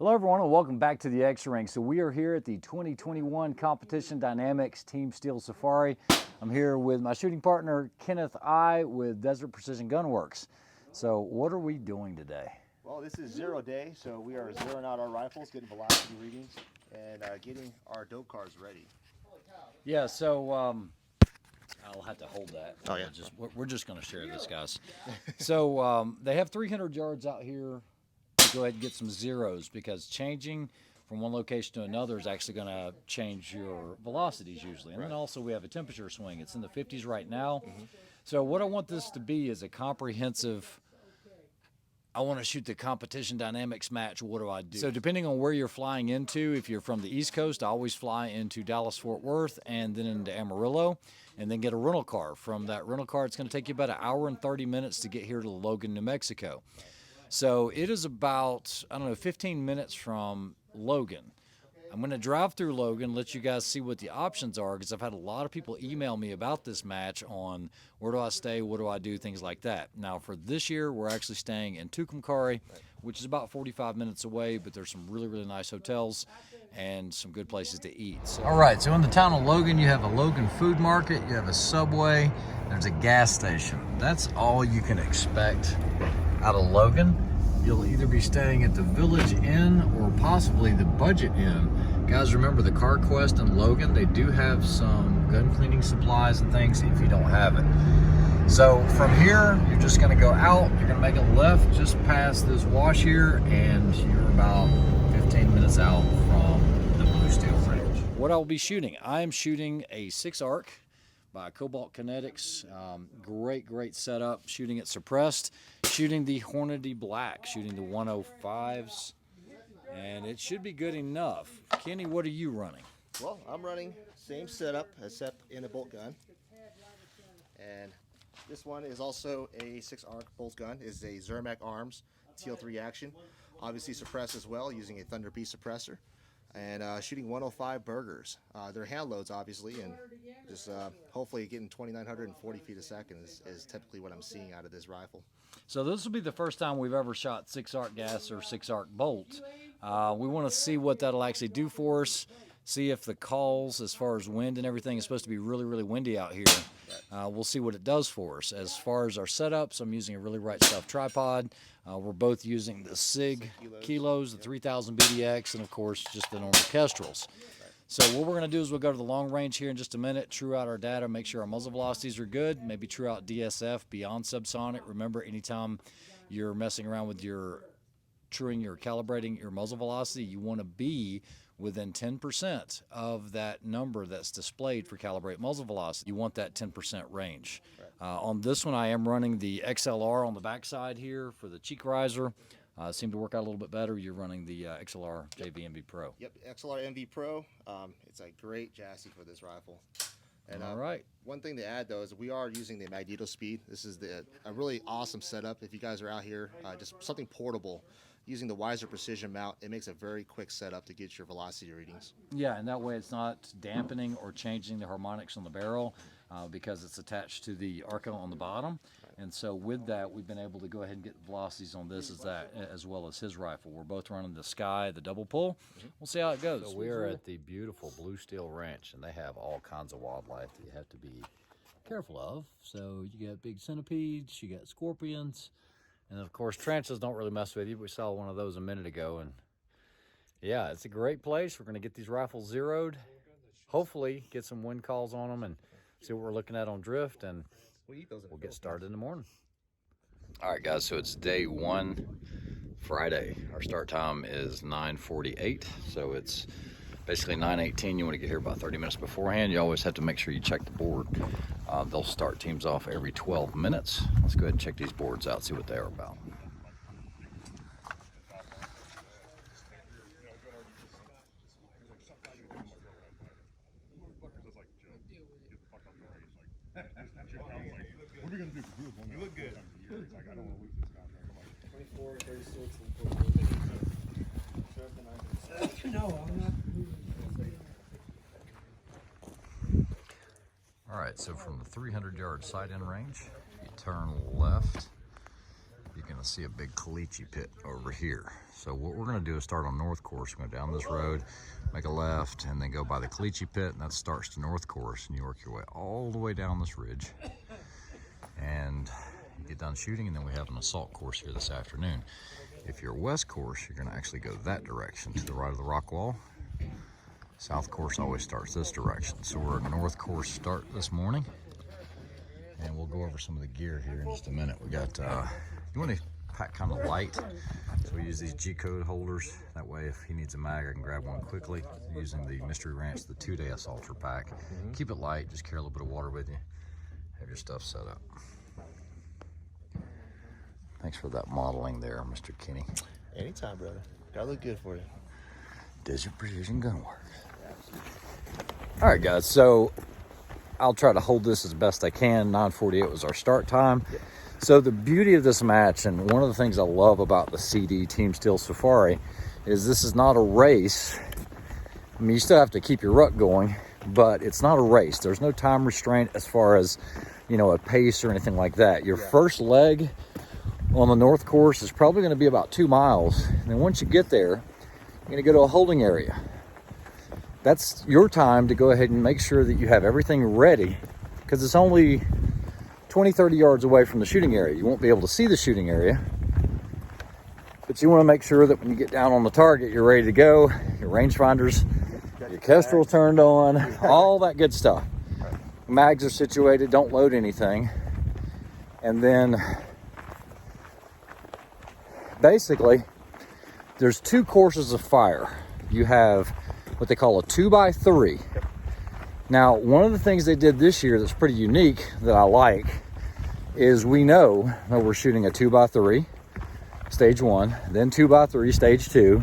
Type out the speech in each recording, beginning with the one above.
Hello everyone and welcome back to the X-Ring. So we are here at the 2021 Competition Dynamics Team Steel Safari. I'm here with my shooting partner, Kenneth I with Desert Precision Gun Works. So what are we doing today? Well, this is 0 day, so we are zeroing out our rifles, getting velocity readings, and getting our dope cars ready. Yeah, so I'll have to hold that. Oh, yeah. We're just going to share this, guys. So they have 300 yards out here. Go ahead and get some zeros because changing from one location to another is actually going to change your velocities usually. And then also we have a temperature swing. It's in the 50s right now. So what I want this to be is a comprehensive, I want to shoot the competition dynamics match. What do I do? So depending on where you're flying into, if you're from the East Coast, I always fly into Dallas-Fort Worth and then into Amarillo and then get a rental car. From that rental car, it's going to take you about 1 hour and 30 minutes to get here to Logan, New Mexico. So it is about, 15 minutes from Logan. I'm going to drive through Logan, let you guys see what the options are, because I've had a lot of people email me about this match on where do I stay, what do I do, things like that. Now for this year, we're actually staying in Tucumcari, which is about 45 minutes away, but there's some really, really nice hotels and some good places to eat. So. All right, so in the town of Logan, you have a Logan food market, you have a Subway, there's a gas station. That's all you can expect out of Logan. You'll either be staying at the Village Inn or possibly the Budget Inn. Guys, remember the CarQuest in Logan, they do have some gun cleaning supplies and things if you don't have it. So from here, you're just gonna go out, you're gonna make a left just past this wash here, and you're about 15 minutes out from the Blue Steel Range. What I'll be shooting, I'm shooting a 6-ARC by Cobalt Kinetics. Great setup, shooting it suppressed, shooting the Hornady Black, shooting the 105s, and it should be good enough. Kenny, what are you running? Well, I'm running same setup except in a bolt gun. And this one is also a 6-ARC bolt gun. It's a Zermac Arms TL3 action. Obviously suppressed as well using a Thunder B suppressor. And shooting 105 burgers. They're hand loads, obviously, and just hopefully getting 2,940 feet a second is typically what I'm seeing out of this rifle. So this will be the first time we've ever shot 6-ARC gas or 6-ARC bolt. We want to see what that'll actually do for us, see if the calls as far as wind and everything is supposed to be really, really windy out here. We'll see what it does for us. As far as our setups, I'm using a Really Right Stuff tripod. We're both using the SIG Kilos, the 3000 BDX, and of course just the normal Kestrels. So what we're going to do is we'll go to the long range here in just a minute, true out our data, make sure our muzzle velocities are good, maybe true out DSF beyond subsonic. Remember, anytime you're messing around with your truing or calibrating your muzzle velocity, you want to be within 10% of that number that's displayed for calibrate muzzle velocity. You want that 10% range. On this one, I am running the XLR on the backside here for the cheek riser. Seemed to work out a little bit better. You're running the XLR JV-MV Pro. Yep, XLR MV Pro. It's a great chassis for this rifle. And all right. One thing to add though is we are using the Magneto Speed. This is a really awesome setup. If you guys are out here, just something portable. Using the Wiser Precision mount, it makes a very quick setup to get your velocity readings. Yeah, and that way it's not dampening or changing the harmonics on the barrel because it's attached to the Arco on the bottom. And so with that, we've been able to go ahead and get velocities on this as well as his rifle. We're both running the Sky, the double pull. We'll see how it goes. So we're at the beautiful Blue Steel Ranch, and they have all kinds of wildlife that you have to be careful of. So you got big centipedes, you got scorpions, and of course tarantulas don't really mess with you. We saw one of those a minute ago, and yeah, it's a great place. We're going to get these rifles zeroed, hopefully get some wind calls on them and see what we're looking at on drift, and we'll get started in the morning. All right, guys, so it's day one, Friday. Our start time is 9:48, so it's basically 9:18. You want to get here about 30 minutes beforehand. You always have to make sure you check the board. They'll start teams off every 12 minutes. Let's go ahead and check these boards out, see what they are about. What are we gonna do? You look good. Like, I don't want to lose this contract. 24, 36, and 48. No, I'm not. All right, so from the 300-yard sight-in range, you turn left. You can gonna see a big caliche pit over here. So what we're gonna do is start on North Course. We're going down this road, make a left, and then go by the caliche pit, and that starts to North Course, and you work your way all the way down this ridge. And you get done shooting, and then we have an assault course here this afternoon. If you're West Course, you're gonna actually go that direction to the right of the rock wall. South Course always starts this direction. So we're at North Course start this morning, and we'll go over some of the gear here in just a minute. We got, you want to pack kind of light, so we use these G-code holders. That way if he needs a mag, I can grab one quickly. Using the Mystery Ranch, the 2-day assaulter pack. Keep it light, just carry a little bit of water with you. Have your stuff set up. Thanks for that modeling there, Mr. Kenny. Anytime, brother. Gotta look good for you. Desert Precision Gunworks. All right, guys, so I'll try to hold this as best I can. 9:48 was our start time. So the beauty of this match, and one of the things I love about the CD Team Steel Safari, is this is not a race. I mean, you still have to keep your rut going, but it's not a race. There's no time restraint as far as, you know, a pace or anything like that. Your first leg on the North Course is probably going to be about 2 miles. And then once you get there, you're going to go to a holding area. That's your time to go ahead and make sure that you have everything ready, because it's only 20-30 yards away from the shooting area. You won't be able to see the shooting area, but you want to make sure that when you get down on the target, you're ready to go. Your rangefinders, your Kestrel turned on, all that good stuff. Mags are situated, don't load anything. And then basically there's 2 courses of fire. You have what they call a 2x3. Now, one of the things they did this year that's pretty unique that I like is we know that we're shooting a 2x3, stage 1, then 2x3, stage 2,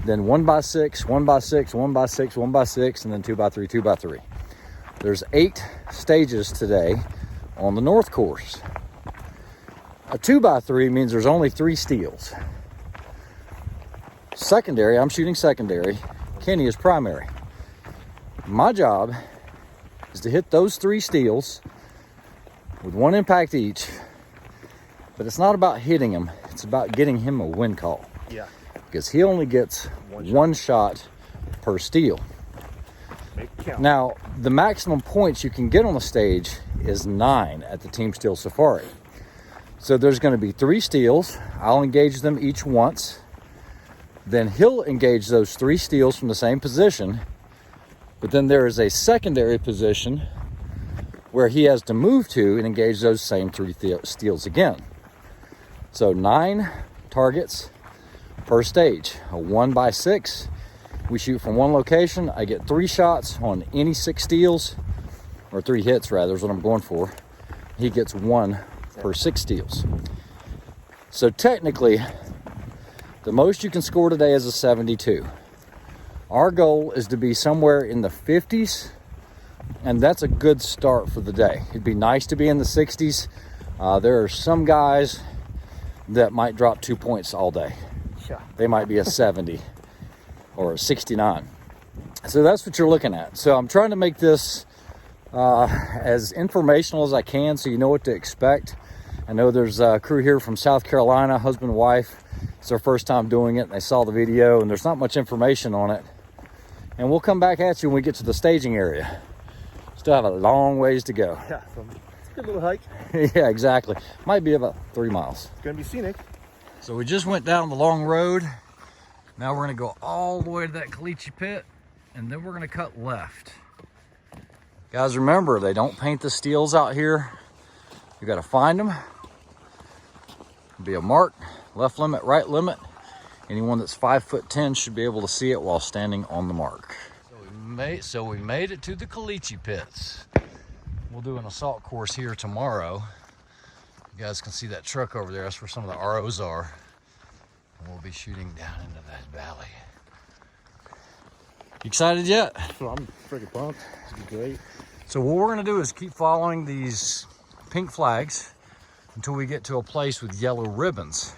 then 1x6, 1x6, 1x6, 1x6, and then 2x3, 2x3. There's 8 stages today on the North Course. A 2x3 means there's only 3 steels. Secondary, I'm shooting secondary. Kenny is primary. My job is to hit those 3 steels with 1 impact each, but it's not about hitting him, it's about getting him a win call. Yeah. Because he only gets one shot per steel. Make it count. Now, the maximum points you can get on the stage is 9 at the Team Steel Safari. So there's going to be 3 steels. I'll engage them each once. Then he'll engage those 3 steels from the same position. But then there is a secondary position where he has to move to and engage those same 3 steels again. So 9 targets per stage. A 1x6. We shoot from one location. I get 3 shots on any 6 steels, or 3 hits rather is what I'm going for. He gets 1 per 6 steels. So technically, the most you can score today is a 72. Our goal is to be somewhere in the 50s, and that's a good start for the day. It'd be nice to be in the 60s. There are some guys that might drop 2 points all day. They might be a 70 or a 69. So that's what you're looking at. So I'm trying to make this as informational as I can so you know what to expect. I know there's a crew here from South Carolina, husband and wife. It's their first time doing it, and they saw the video, and there's not much information on it. And we'll come back at you when we get to the staging area. Still have a long ways to go. Yeah, it's a good little hike. Yeah, exactly. Might be about 3 miles. It's gonna be scenic. So we just went down the long road. Now we're gonna go all the way to that caliche pit, and then we're gonna cut left. Guys, remember, they don't paint the steels out here. You gotta find them. Be a mark, left limit, right limit. Anyone that's 5'10" should be able to see it while standing on the mark. So we made it to the caliche pits. We'll do an assault course here tomorrow. You guys can see that truck over there. That's where some of the ROs are. And we'll be shooting down into that valley. You excited yet? So I'm freaking pumped. It's gonna be great. So what we're gonna do is keep following these pink flags until we get to a place with yellow ribbons.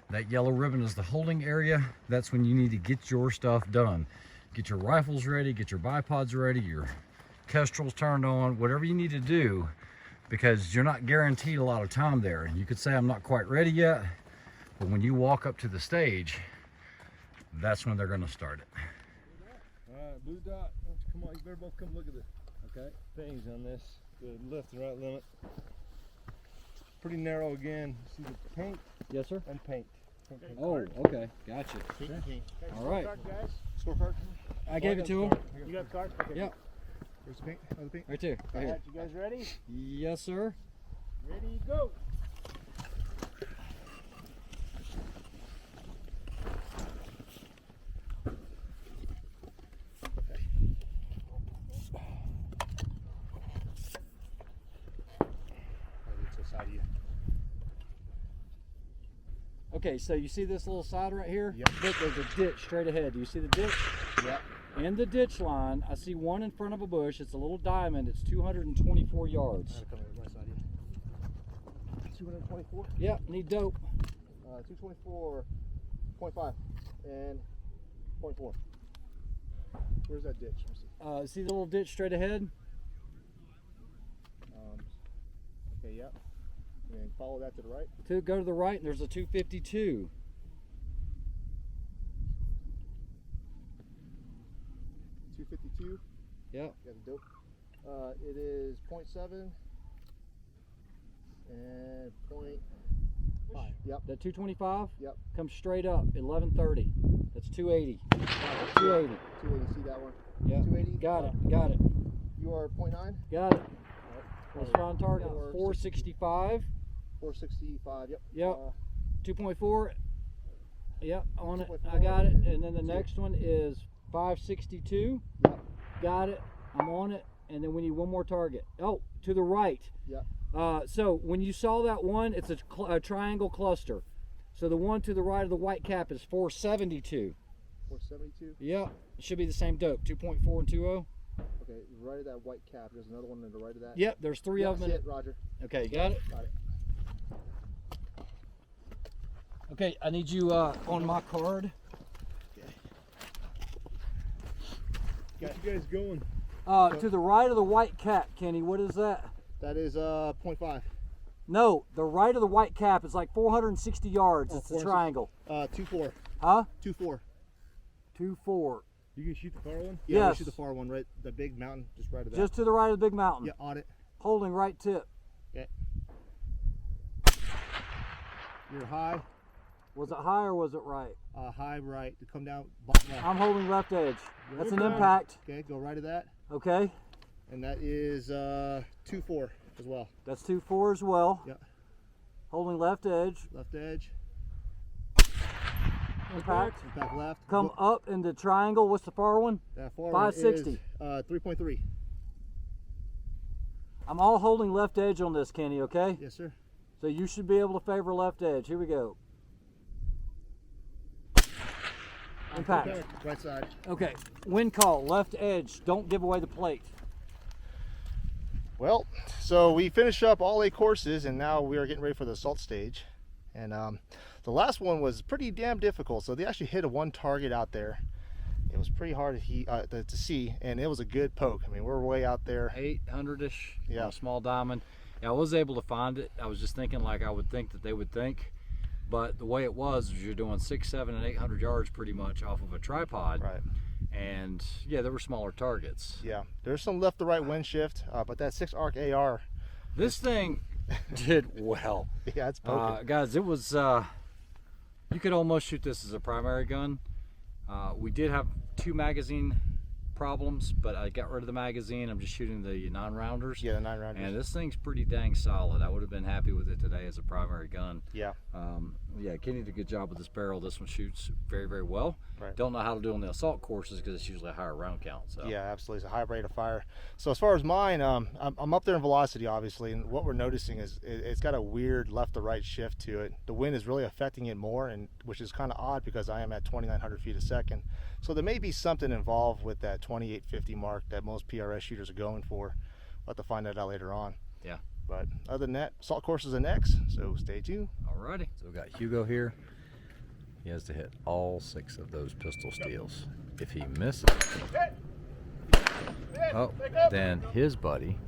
That yellow ribbon is the holding area. That's when you need to get your stuff done. Get your rifles ready, get your bipods ready, your Kestrels turned on, whatever you need to do, because you're not guaranteed a lot of time there. You could say, I'm not quite ready yet, But when you walk up to the stage, that's when they're going to start it. All right, blue dot. Why don't you come on? You better both come look at the things on this. The left and right limit. Pretty narrow again. See the paint Yes, sir. and paint. Paint, paint, Oh, card. okay. Gotcha. Okay. All right. Card, guys. Scorecard. I gave it to him. You got the card? Okay. Yep. Where's the paint? Other paint? Right there. Right All here. right, you guys ready? Yes, sir. Ready, go. Okay, so you see this little side right here? Yep. Look, there's a ditch straight ahead. Do you see the ditch? Yep. In the ditch line, I see one in front of a bush. It's a little diamond. It's 224 yards. Gotta come right side here. 224. Yep, need dope. 224.5 and 0.4. Where's that ditch? Let me see. See the little ditch straight ahead? Okay, yep. And then follow that to the right. Go to the right, and there's a 252. .252. Yep. Got the dope. It is 0.7 and 0.5. Yep. That 225 Yep. comes straight up, 1130. That's 280. 280. 280. See that one? Yep. 280. Got it. Got it. You are 0.9. Got it. Right. Corresponding target 460. 465. 465. Yep. Yep. 2.4. Yep, on it. I 2.4. got it. And then the next one is 562. Yep. Got it. I'm on it. And then we need one more target. Oh, to the right. Yep. So when you saw that one, it's a triangle cluster. So the one to the right of the white cap is 472. 472. Yep. It should be the same dope. 2.4 and 2.0. Okay, right of that white cap. There's another one to the right of that. Yep. There's three Yep, of them. see it, Roger. Okay, you got it? Got it. Okay, I need you on my card. Get you guys going. To the right of the white cap, Kenny, what is that? That is 0.5. No, the right of the white cap is like 460 yards. Oh, It's a triangle. 2.4. Huh? 2.4. 2.4. You can shoot the far one? Yeah, Yes. we shoot the far one, right? The big mountain, just right of that. Just to the right of the big mountain. Yeah, on it. Holding right tip. Okay. You're high, Was it high or was it right? high right to come down. Bottom left. I'm holding left edge. That's an Okay. impact. Okay, go right of that, Okay. and that is 2.4 as well. That's 2.4 as well. Yeah. Holding left edge. Left edge, Impact. impact left. Come Go- up in the triangle. What's the far one? That far 560. one is 3.3. I'm all holding left edge on this, Kenny, okay? Yes, sir. So you should be able to favor left edge. Here we go. Impact. Okay, right side. Okay, wind call, left edge. Don't give away the plate. Well, so we finished up all 8 courses, and now we are getting ready for the assault stage. And the last one was pretty damn difficult. So they actually hit a one target out there. It was pretty hard to see, and it was a good poke. I mean, we're way out there. 800-ish, Yeah. a small diamond. Yeah, I was able to find it. I was just thinking like I would think that they would think. But the way it was you're doing 600, 700, and 800 yards pretty much off of a tripod. Right. And yeah, there were smaller targets. Yeah. There's some left to right wind shift, but that 6 arc AR, This thing did well. yeah, it's poking. Guys, it was, you could almost shoot this as a primary gun. We did have 2 magazine problems, but I got rid of the magazine. I'm just shooting the non-rounders. Yeah, the 9 rounders. And this thing's pretty dang solid. I would have been happy with it today as a primary gun. Yeah. Yeah, Kenny did a good job with this barrel. This one shoots very, very well. Right. Don't know how to do on the assault courses because it's usually a higher round count. So Yeah, absolutely. It's a high rate of fire. So as far as mine, I'm up there in velocity, obviously, and what we're noticing is it's got a weird left to right shift to it. The wind is really affecting it more, and which is kind of odd because I am at 2,900 feet a second. So there may be something involved with that 2850 mark that most PRS shooters are going for. We'll have to find that out later on. Yeah. But other than that, assault courses are next, so stay tuned. Alrighty. So we got Hugo here. He has to hit all 6 of those pistol steels. If he misses, oh, then his buddy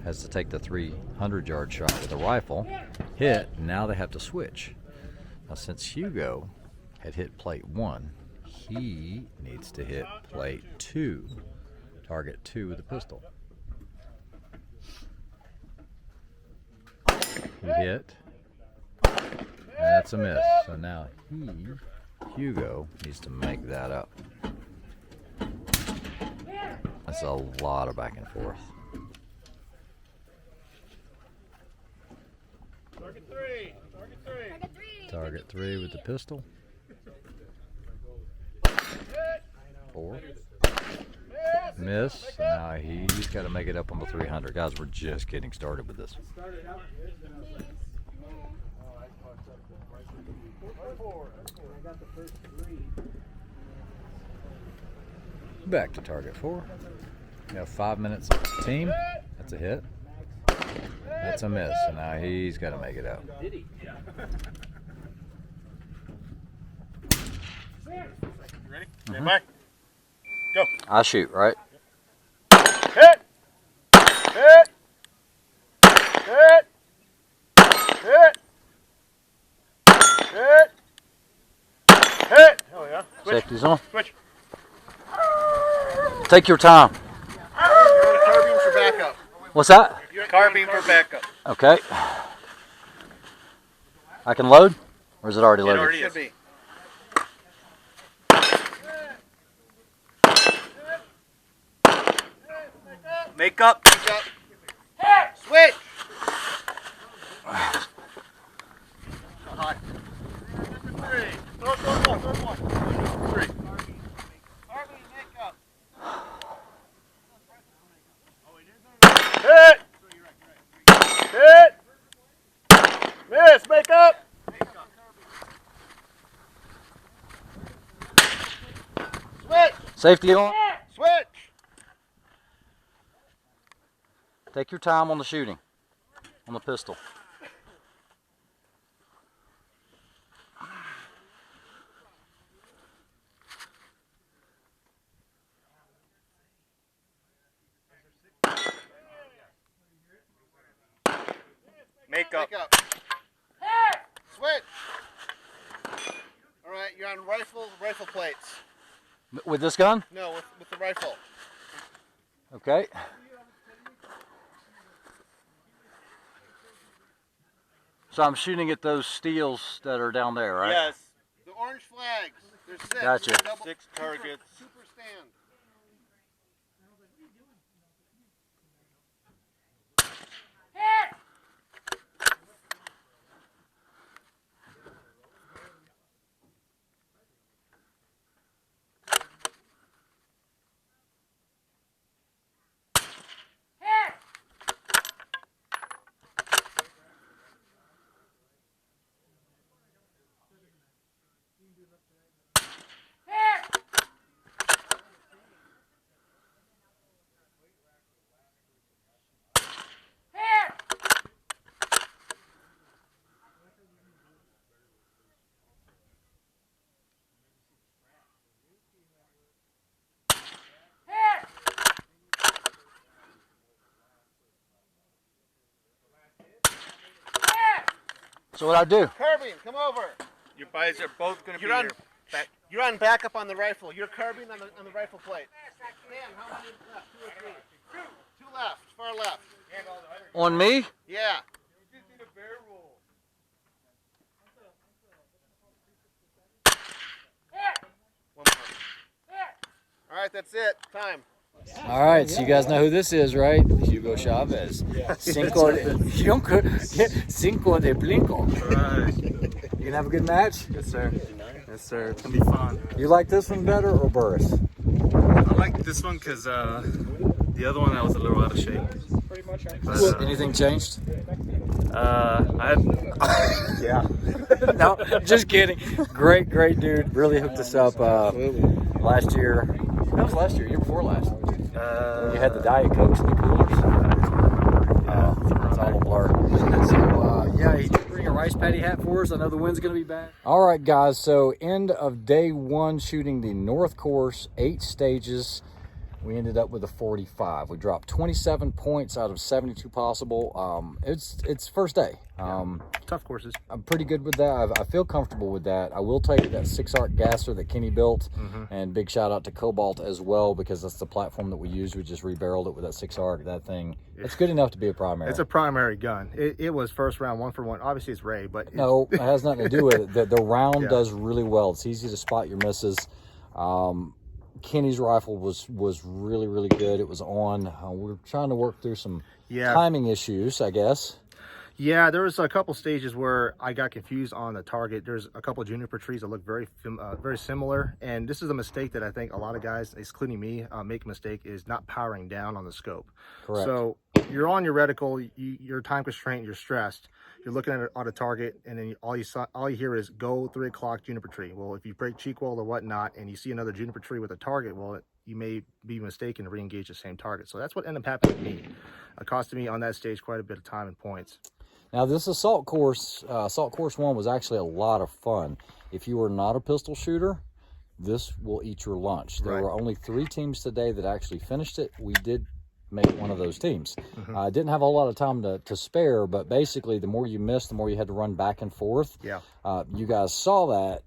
has to take the 300-yard shot with a rifle, hit, now they have to switch. Now, since Hugo had hit plate 1, he needs to hit plate 2, target 2 with the pistol. He hit, and that's a miss. So now Hugo, needs to make that up. That's a lot of back and forth. Target three. Target three. Target 3 with the pistol. 4. Miss. Now he's got to make it up on the 300. Guys, we're just getting started with this. Back to target 4. You have 5 minutes of the team. That's a hit. That's a miss. So now he's got to make it out. Ready? Stand by. Go. I shoot, right? Hit. Hit. Hit. Hit. Hit. Hit. Hell yeah. Switch. Safety's on. Switch. Take your time. You're on a carbine for backup. What's that? Carbine for backup. Okay. I can load? Or is it already loaded? Should be. Make up. Switch. Hot. Three. Throw one. Three. Hit. Hit. Miss. Make up. Switch. Safety on. Switch. Take your time on the shooting. On the pistol. Make up. Switch. All right, you're on rifle plates. With this gun? No, with the rifle. Okay. So I'm shooting at those steels that are down there, right? Yes. The orange flags. There's 6. Gotcha. Double 6 targets. super stand. So what I do? Carbine, come over. Your buys are both going to be You're on. here. You're on backup on the rifle. You're carbine on the rifle plate. Dan, how many left? 2 or 3? 2 left. Far left. On me? Yeah. One more. All right, that's it. Time. All right, so you guys know who this is, right? Hugo Chavez. Cinco de Blinco. You gonna have a good match? Yes, sir. Yes, sir. It's gonna be fun. You like this one better or Burris? I like this one because the other one I was a little out of shape. But, Anything changed? I had Yeah. No, just kidding. Great dude. Really hooked us up last year. That was last year, year before last. You had the Diet Cokes and the coolers. It's all a blur. So, yeah, he did bring a rice patty hat for us. I know the wind's going to be bad. All right, guys. So, end of day 1 shooting the North Course, 8 stages. We ended up with a 45. We dropped 27 points out of 72 possible. It's first day. Tough courses. I'm pretty good with that. I feel comfortable with that. I will take that 6-arc gasser that Kenny built, and big shout out to Cobalt as well, because that's the platform that we used. We just rebarreled it with that 6-arc. That thing, it's good enough to be a primary. It's a primary gun. It was first round 1-for-1. Obviously, it's Ray, but No, it has nothing to do with it. The round does really well. It's easy to spot your misses. Kenny's rifle was really, really good. It was on. We're trying to work through some timing issues, I guess. Yeah, there was a couple stages where I got confused on the target. There's a couple of juniper trees that look very similar, and this is a mistake that I think a lot of guys, including me, make a mistake, is not powering down on the scope. Correct. So you're on your reticle, you're time constrained, you're stressed, you're looking at a target, and then all you hear is go 3 o'clock juniper tree. Well, if you break cheek wall or whatnot, and you see another juniper tree with a target, well, you may be mistaken to re-engage the same target. So that's what ended up happening to me. It costed me on that stage quite a bit of time and points. Now this assault course 1 was actually a lot of fun. If you are not a pistol shooter, this will eat your lunch. There were only 3 teams today that actually finished it. We did make one of those teams. I didn't have a whole lot of time to spare, but basically the more you missed, the more you had to run back and forth. Yeah. You guys saw that.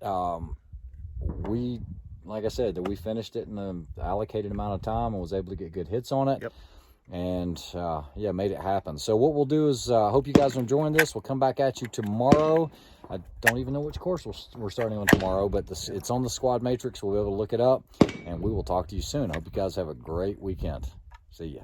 Like I said, that we finished it in the allocated amount of time and was able to get good hits on it. Yep. And yeah, made it happen. So what we'll do is hope you guys are enjoying this. We'll come back at you tomorrow. I don't even know which course we're starting on tomorrow, but it's on the Squad Matrix. We'll be able to look it up, and we will talk to you soon. Hope you guys have a great weekend. See ya.